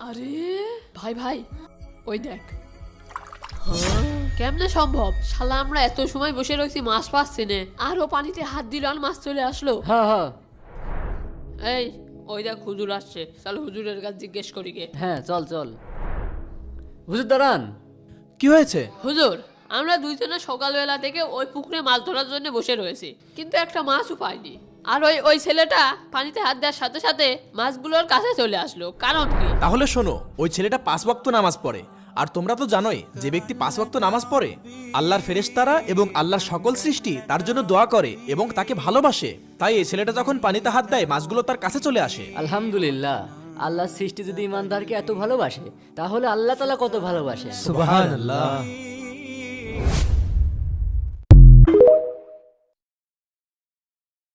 আরে ভাই ভাই, ওই দেখ। কেমনে সম্ভব? শালা আমরা এত সময় বসে রয়েছি, মাছ পাচ্ছি না, আর ও পানিতে হাত দিল আর মাছ চলে আসলো। হ্যাঁ হ্যাঁ এই ওই দেখ, হুজুর আসছে, চল হুজুরের কাছে জিজ্ঞেস করি গে। হ্যাঁ, চল চল। হুজুর দাঁড়ান। কি হয়েছে? হুজুর, আমরা দুইজনে সকালবেলা থেকে ওই পুকুরে মাছ ধরার জন্য বসে রয়েছি, কিন্তু একটা মাছও পাইনি। আর ওই ওই ছেলেটা পানিতে হাত দেওয়ার সাথে সাথে মাছগুলোর কাছে চলে আসলো, কারণ কি? তাহলে শোনো, ওই ছেলেটা 5 ওয়াক্ত নামাজ পড়ে, আর তোমরা তো জানোই যে ব্যক্তি 5 ওয়াক্ত নামাজ পড়ে আল্লাহর ফেরেশতারা এবং আল্লাহর সকল সৃষ্টি তার জন্য দোয়া করে এবং তাকে ভালোবাসে। তাই এই ছেলেটা যখন পানিতে হাত দেয় মাছগুলো তার কাছে চলে আসে। আলহামদুলিল্লাহ, আল্লাহর সৃষ্টি যদি ইমানদারকে এত ভালোবাসে, তাহলে আল্লাহ তাআলা কত ভালোবাসে। সুবহানাল্লাহ।